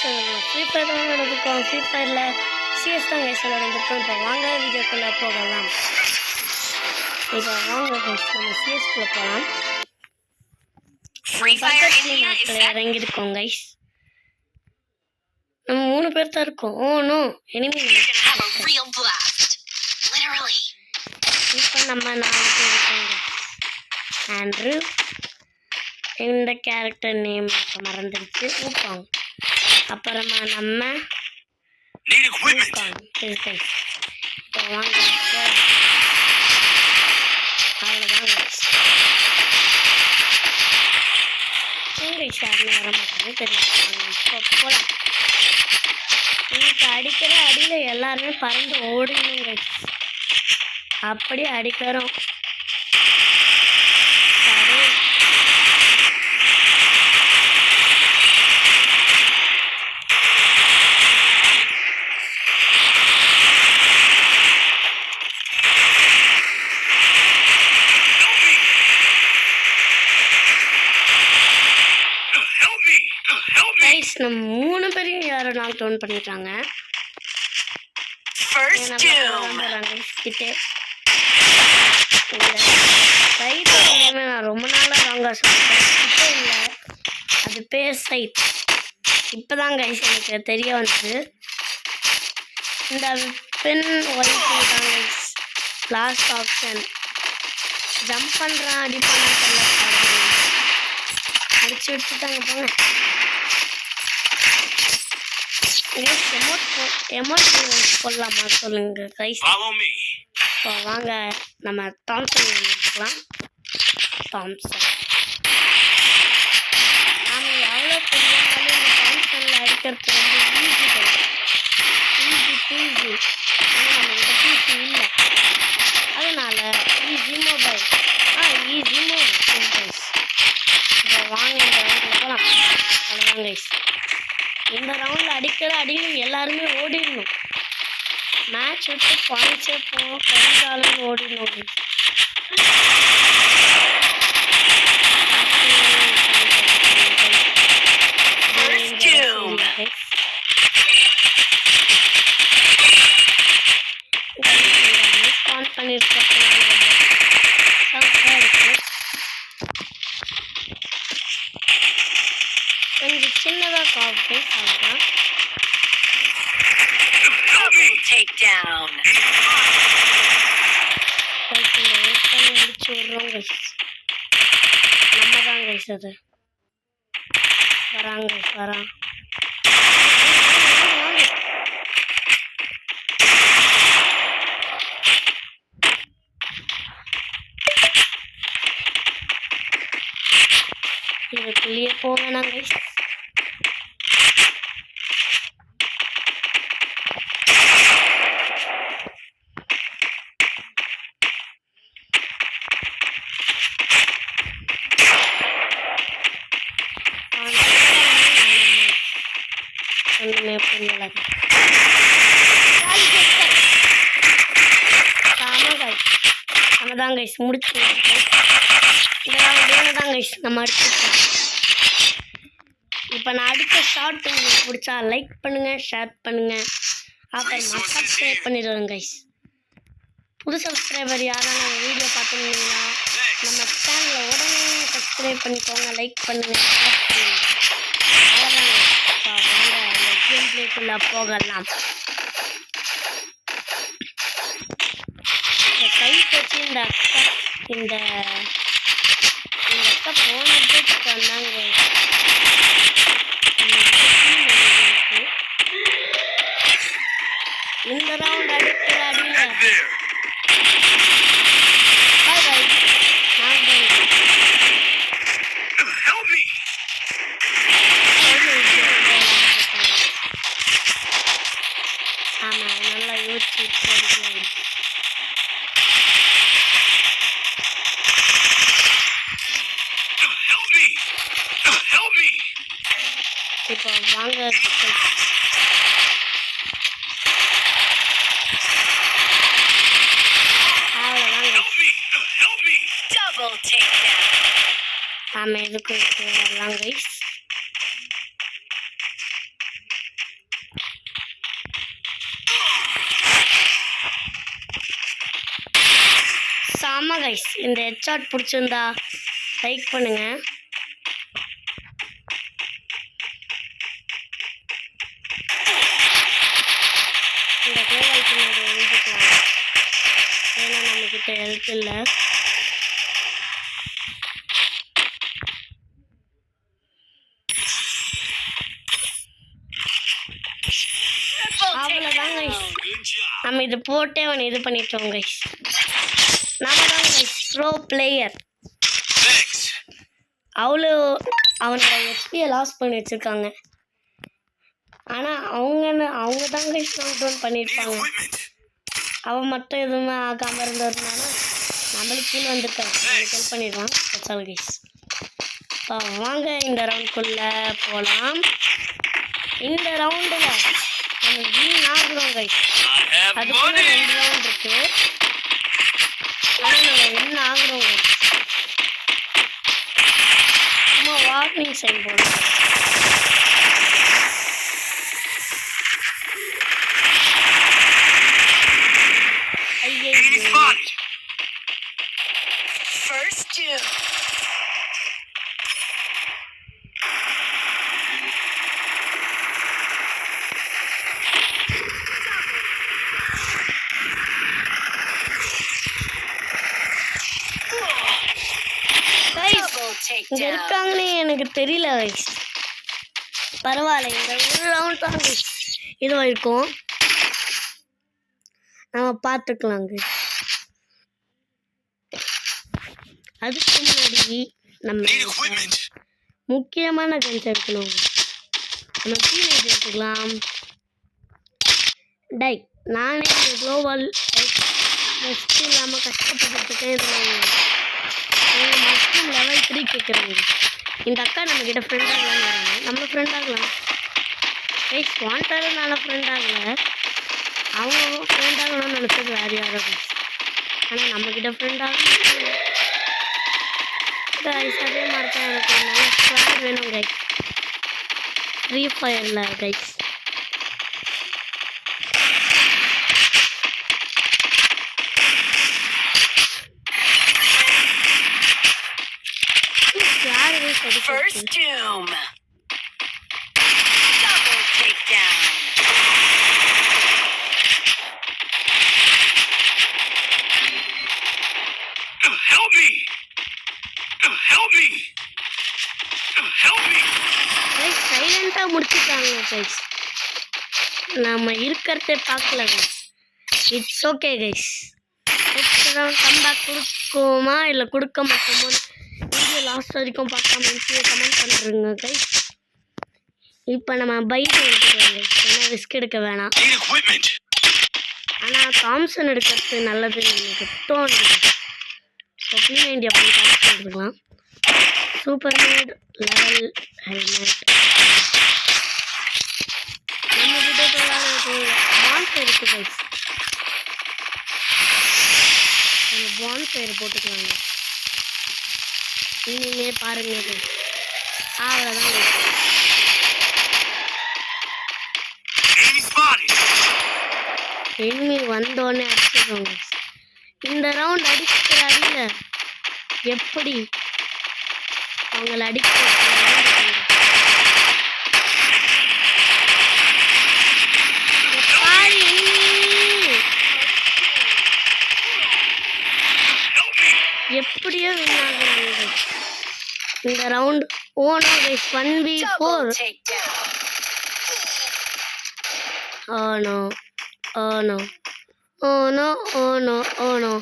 Guys free fire தான் நடந்துருக்கோம். Free ஃபயரில் CS தான் கைஸ் நடந்துருக்கோம். இப்போ வாங்க வீடியோக்குள்ளே போகலாம். இப்போ வாங்க கைஸ் நம்ம சிஎஸ்குள்ளே போகலாம். இறங்கியிருக்கோம் கைஸ். நம்ம 3 பேர் தான் இருக்கோம். No enemy. இப்போ நம்ம 4 பேர் இருக்கோம். ஆண்ட்ரூ, இந்த கேரக்டர் நேம் மறந்துடுச்சு, ஊப்பாங். அப்புறமா நம்ம ஊப்பாங். இப்போ வாங்க அவ்வளோதான் இங்கிலீஷ் யாருமே வர மாட்டாங்க தெரியும். இப்போ போகலாம். இன்னைக்கு அடிக்கிற அடியில் எல்லாருமே பறந்து ஓடினுங்க. அப்படியே அடிக்கிறோம். நம்ம 3 பேரையும் யாரோ நாக் டவுன் பண்ணிட்டாங்க. நான் ரொம்ப நாளாக ராங்கா சொல்லிட்டேன். இப்போ இல்லை, அது பேர் சைட். இப்போதான் கைஸ் எனக்கு தெரிய வந்தது. இந்த பென் ஒயிட் தான் கைஸ் லாஸ்ட் ஆப்ஷன். ஜம்ப் பண்ணுறான், அடி பண்ண அடிச்சு விட்டுட்டாங்க. போங்க போடலாமா சொல்லுங்க கைஸ். இப்போ வாங்க நம்ம தாம்சன் எடுத்துக்கலாம். தாம்சன் நாம எவ்வளோ பெரிய இந்த தாம்சனில் அடிக்கிறது வந்து ஈஸி ஆனால் நம்ம இந்த பீஸி இல்லை, அதனால ஈஸி மொபைல் கைஸ். இப்போ வாங்க இந்த ரவுண்டில் போகலாம். அவ்வளோதான் கைஸ். இந்த ரவுண்டில் அடிக்கிற அடியில் எல்லாருமே ஓடிடணும். மேட்ச் விட்டு பாயிண்ட்ஸே குறைஞ்சாலும் ஓடிடணும். ஆன் பண்ணியிருக்கேன். கொஞ்சம் சின்னதாக காஃபி சாப்பிட்லாம். முடிச்சு விடுறோம் கைஸ். நம்ம தான் கைஸ் அது வராங்க வரான். இதுக்குள்ளேயே போவேணா கைஸ். நம்மதான் கைஸ் முடிச்சு தான் கைஸ் நம்ம அடிச்சிருக்கோம். இப்போ நான் அடித்த ஷார்ட் உங்களுக்கு பிடிச்சா லைக் பண்ணுங்க, ஷேர் பண்ணுங்க, அப்புறமா சப்ஸ்கிரைப் பண்ணிடுவோம் கைஸ். புது சப்ஸ்கிரைபர் யாராவது நம்ம வீடியோ பார்த்துருந்தீங்கன்னா நம்ம சேனலை உடனே சப்ஸ்கிரைப் பண்ணிக்கோங்க, லைக் பண்ணுங்க, ஷேர் பண்ணுங்க. கேம் பிளேக்குள்ள போகலாம். இந்த சைட் வச்சு இந்த அக்கா போனதுக்கு வந்தாங்க. இந்த ரவுண்ட் அடிக்கிற அடியில் ஆமாம் நல்லா யோசிச்சு இப்போ வாங்க ஆமாம் இதுக்கு வரலாம் கைஸ். ஆமாம் கைஸ், இந்த ஹெட்ஷாட் பிடிச்சிருந்தா லைக் பண்ணுங்க. இந்த கோவாய்க்கு நாங்கள் எழுதிக்கலாம், ஏன்னா நம்மக்கிட்ட ஹெல்த் இல்லை. அவ்வளோதான் கைஸ், நம்ம இது போட்டே அவன் இது பண்ணிட்டோம் கைஸ். நம்ம தான் கைஸ் ப்ரோ பிளேயர். அவ்வளோ அவனோட ஹெச்பியை லாஸ் பண்ணி வச்சுருக்காங்க. ஆனால் அவங்க தான் கைஸ் நாக் டவுன் பண்ணியிருப்பாங்க. அவன் மட்டும் எதுவுமே ஆகாமல் இருந்ததுனால நம்மளுக்கு கீழே வந்துருக்கான், ஹெல்ப் பண்ணிடுவான். பச்சால் கைஸ், வாங்க இந்த ரவுண்டுக்குள்ளே போகலாம். இந்த ரவுண்டில் நம்ம வின் ஆகுறோம் கைஸ். அதுக்குள்ள 2 ரவுண்ட் இருக்கு, ஆனால் நம்ம வின் ஆகுறோம் கைஸ். சும்மா வார்னிங் சைன் போடலாம். இங்க இருக்காங்கன்னு எனக்கு தெரியல கைஸ். பரவாயில்ல, இந்த ஒரு ரவுண்ட் தான் இது வரைக்கும் நம்ம பார்த்துக்கலாங்க. அதுக்கு முன்னாடி நம்ம முக்கியமான கன்ஸ் எடுக்கணும். நம்ம டீனேஜ் எடுத்துக்கலாம். டை நானே இந்த குளோபல் ரெஸ்ட் இல்லாமல் கஷ்டப்பட்டுருக்கேன். இதில் மஸ்ரூம் லெவல் 3 கேட்குறாங்க. இந்த அக்கா நம்மக்கிட்ட ஃப்ரெண்ட் ஆகலான்னு வராங்க. நம்ம ஃப்ரெண்ட் ஆகலாம் கைஸ். வாண்டர்னால ஃப்ரெண்ட் ஆகலை, அவங்க ஃப்ரெண்ட் ஆகணும்னு நினச்சது வேறு யாரோ கைஸ். ஆனால் நம்மக்கிட்ட ஃப்ரெண்ட் ஆகணும் கைஸ். அதே மாதிரி தான் எனக்கு நல்ல ஸ்குவாட் வேணும் கைஸ் ஃப்ரீ ஃபயரில் guys. First doom. Double takedown. Help me! Help me! Help me! Guys சைலண்டாக முடிச்சுட்டாங்க கைஸ். நம்ம இருக்கிறதே பார்க்கல guys. It's okay guys. Comeback கொடுக்குமா இல்லை கொடுக்க மாட்டோமோ வீடியோ லாஸ்ட் வரைக்கும் பார்க்காம கமெண்ட் பண்ணுறேங்க கைஸ். இப்போ நம்ம பைக் எடுத்துக்கலாம் கைஸ், ஏன்னா ரிஸ்க் எடுக்க வேணாம். ஆனால் தாம்சன் எடுக்கிறது நல்லதுன்னு எனக்கு தோணுது. ஸோ P90 அப்படி தாம்சன் எடுத்துக்கலாம். சூப்பர் மேட் லெவல் ஹெல்மெட் நம்மக்கிட்ட பான்ஃபயர் இருக்குது கைஸ். நம்ம பான்ஃபயர் போட்டுக்கலாங்க. இனிமே பாருங்க அவ்வளோதான். எனிமி வந்தோடனே அடிச்சிடுவாங்க. இந்த ரவுண்ட் அடிக்கிற அடியில் எப்படி அவங்கள அடிக்க எப்படியோ வின் ஆகுறாங்க இந்த ரவுண்ட். ஓனோ கைஸ் 1v4. ஓனோ ஓனோ ஓனோ ஓனோ ஓனோ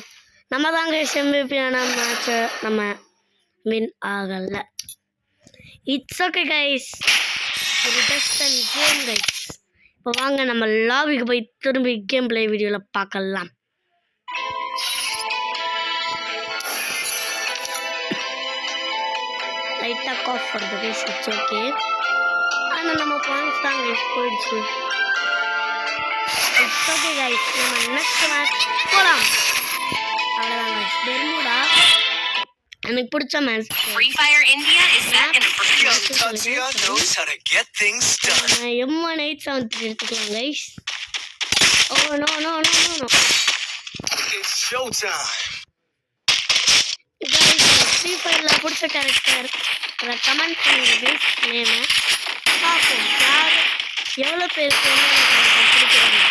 நம்ம தான் கைஸ் MVP-யான மேட்சை நம்ம வின் ஆகலை. இட்ஸ் ஓகே கைஸ், ஒரு டெஸ்ட் அண்ட் கேம் கைஸ். இப்போ வாங்க நம்ம லாபிக்கு போய் திரும்பி கேம் பிளே வீடியோவில் பார்க்கலாம். லைட்டாக காஃப் வருது கைஸ், இட்ஸ் ஓகே. ஆனால் நம்ம பாயிண்ட்ஸ் தான் கைஸ் போயிடுச்சு. இட்ஸ் ஓகே கைஸ், நம்ம நெக்ஸ்ட் மேட்ச் போகலாம். அவ்வளோதான் கைஸ். பெர்முடா எனக்கு பிடிச்ச match. Free Fire India is back in Tatsuya knows how to get things done. M1873 எடுத்துக்கலாம் guys. Oh no no no no no. It's showtime. Free ஃபயரில் பிடிச்ச character அதை comment பண்ணுங்க name பார்ப்போம் யார் எவ்வளோ பேருக்கு என்ன பிடிக்கிறாங்க.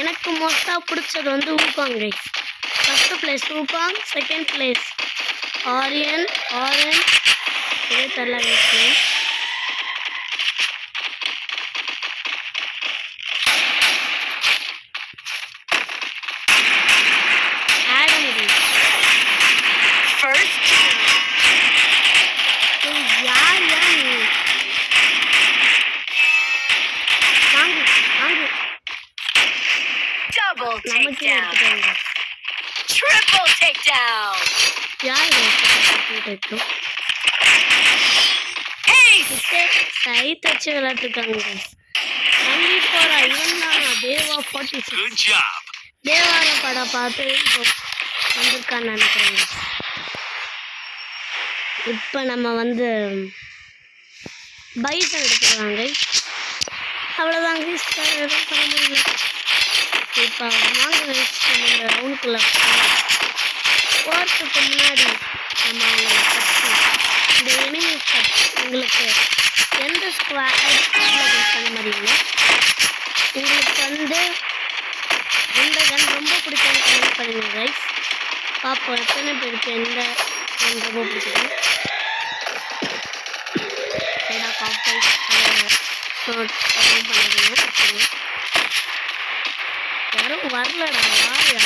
எனக்கு மோஸ்ட்டாக பிடிச்சது வந்து Wukong guys. First place Wukong, second place ஆரியன் இதே தெரில கைஸ். First doom. யார் நீ வாங்கு வாங்கு Double நமக்கே takedown. எடுத்துட்டாங்க. Triple takedown. யார் எடுத்துட்டோம் Ace. கை தச்சு விளையாட்டுருக்காங்க கண்டிப்பாக இவன் தான் தேவா 46 Good job. தேவார படம் பார்த்து இப்போ வந்திருக்கான்னு நினைக்கிறேங்க. இப்போ நம்ம வந்து பைசன் எடுத்துக்கலாங்க. அவ்வளோதாங்க எதுவும் பண்ண முடியல. இப்போ வாங்க நம்ம இந்த ரவுண்டுக்குள்ளே போகிறதுக்கு முன்னாடி நம்ம அவங்களை கற்று இந்த எனிமி உங்களுக்கு எந்த ஸ்குவாட் பண்ண மாதிரிங்களா உங்களுக்கு வந்து எந்த கன் ரொம்ப பிடிக்கும்னு கமெண்ட் பண்ணுங்க கைஸ். பார்ப்போம் எத்தனை பேருக்கு எந்த கன் ரொம்ப பிடிக்குது. ஏடா காப்பை பண்ணுறீங்க யாரும் வரலடா வாயா.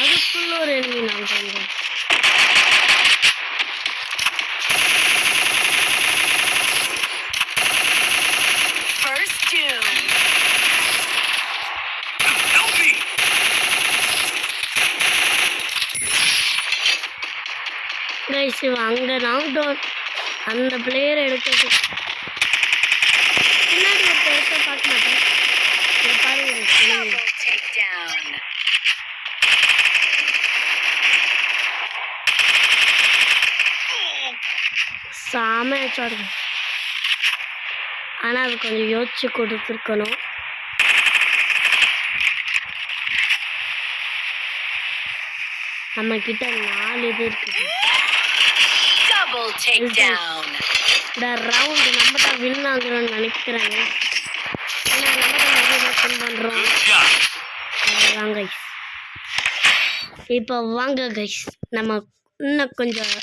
அதுக்குள்ள ஒரு எண்ணி நான் பண்ணுறேன். First doom. Help me. Guys அங்கே நாக் டவுன் அந்த பிளேயரை எடுக்கிறது பின்னாடி ஒரு பேர்த்த பார்க்க மாட்டேன். இது பாருங்க Double takedown. சாமையாச்சா இருக்கும். ஆனால் அது கொஞ்சம் யோசிச்சு கொடுத்துருக்கணும். நம்ம கிட்ட 4 இது இருக்குது. Double takedown. இந்த ரவுண்டு நம்ம தான் வின் ஆகுறோம்னு நினைக்கிறேங்க. ஏன்னா நம்ம தான் நிறைய வின் பண்ணுறோம். Good job. அவ்வளோதான் கைஸ். இப்போ வாங்க கைஸ் நம்ம இன்னும் கொஞ்சம்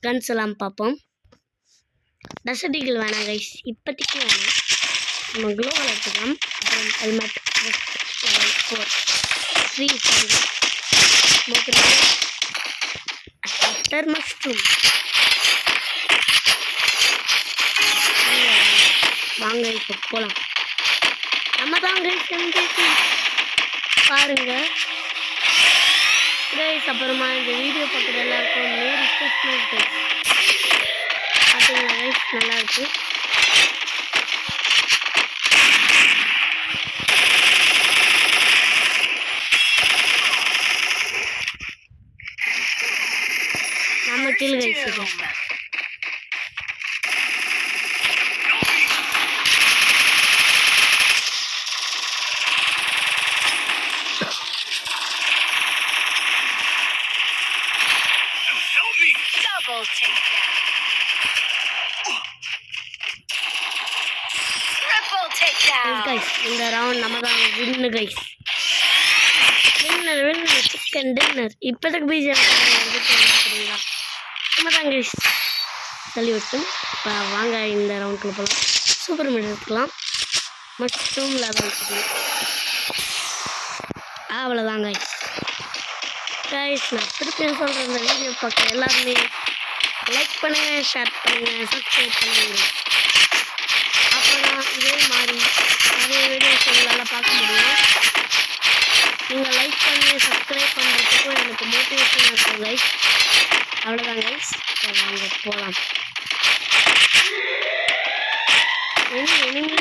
கன்ஸ் எல்லாம் பார்ப்போம். டசடிகள் வேணாம் கைஸ் இப்போதைக்கு வேணாம். நம்ம க்ளோவல் எடுத்துக்கலாம். அப்புறம் helmet level 4 3 smoker after mushroom. வாங்க இப்போ போகலாம். நம்ம தான் கைஸ் எம்ஜிபி பாருங்க கைஸ். அப்புறமா இந்த வீடியோ பார்க்குற எல்லாருக்கும் மேரி கிறிஸ்மஸ் கைஸ். பார்த்தீங்களா கைஸ் நல்லா இருக்கு. நம்ம கீழ் guys Doom. Help me. Double takedown. Triple takedown. Guys இந்த ரவுண்ட் நம்ம தான் வின்னு கைஸ். Winner chicken dinner. இப்போதைக்கு பிஜிஎம் வந்துட்டுங்களா நம்ம தான் கைஸ் தள்ளி விட்டு. இப்போ வாங்க இந்த ரவுண்டுக்குள்ள போகலாம். சூப்பர் மீட் எடுத்துக்கலாம். மஷ்ரூம் லெவல் அவ்வளோதான் கைஸ். கைஸ் நான் திருப்பியும் சொல்கிறேன் இந்த வீடியோ பார்க்க எல்லாருமே லைக் பண்ணுங்கள், ஷேர் பண்ணுங்கள், சப்ஸ்கிரைப் பண்ணுங்கள். அப்போ தான் இதே மாதிரி நிறைய வீடியோஸ் உங்களால் பார்க்க முடியும். நீங்கள் லைக் பண்ணி சப்ஸ்கிரைப் பண்ணுறதுக்கும் எனக்கு மோட்டிவேஷனாக இருக்கும் கைஸ். அவ்வளோதான் கைஸ். வாங்க போகலாம். எனிமி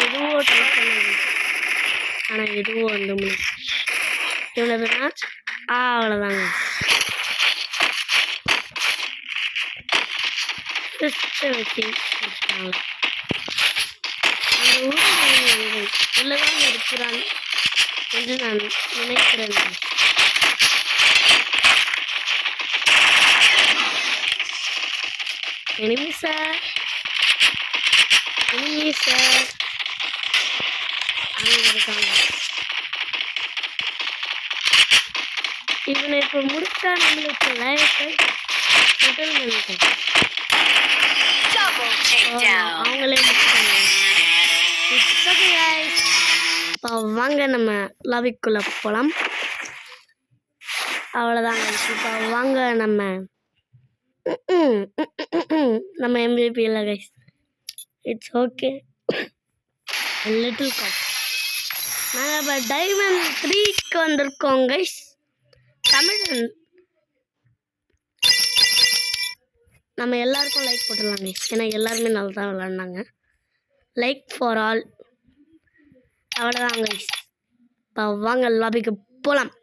எதுவோ ட்ரை பண்ணுங்க. ஆனால் எதுவோ வந்து இவ்வளோ மேட்ச் அவ்வளோதாங்க. ஃபிஃப்த்து வச்சு இருக்காங்க. அந்த உருவம் உள்ளதான் இருக்கிறான் என்று நான் நினைக்கிறேன். enemy sir அவங்க இருக்காங்க. இவனை இப்போ முடிச்சா நம்மளுக்கு லைஃப் செட்டில்மெண்ட் Double takedown. அவங்களே முடிச்சாங்க. It's okay guys. இப்போ வாங்க நம்ம லாபிக்குள்ளே போகலாம். அவ்வளோதாங்க. இப்போ வாங்க நம்ம MVP இல்லை கைஸ். இட்ஸ் ஓகே லிட்டில் காப். நாங்கள் இப்போ டைமண்ட் 3க்கு வந்திருக்கோம் கைஸ். தமிழ் நம்ம எல்லாருக்கும் லைக் போட்டுடலாம் கைஸ். ஏன்னா எல்லாருமே நல்லா தான் விளாட்னாங்க. Like for all. அவ்வளோதான் கைஸ். இப்போ வாங்க லாபிக்கு போகலாம்.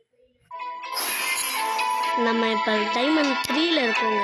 நம்ம இப்போ டைமண்ட் 3ல இருக்கோங்க.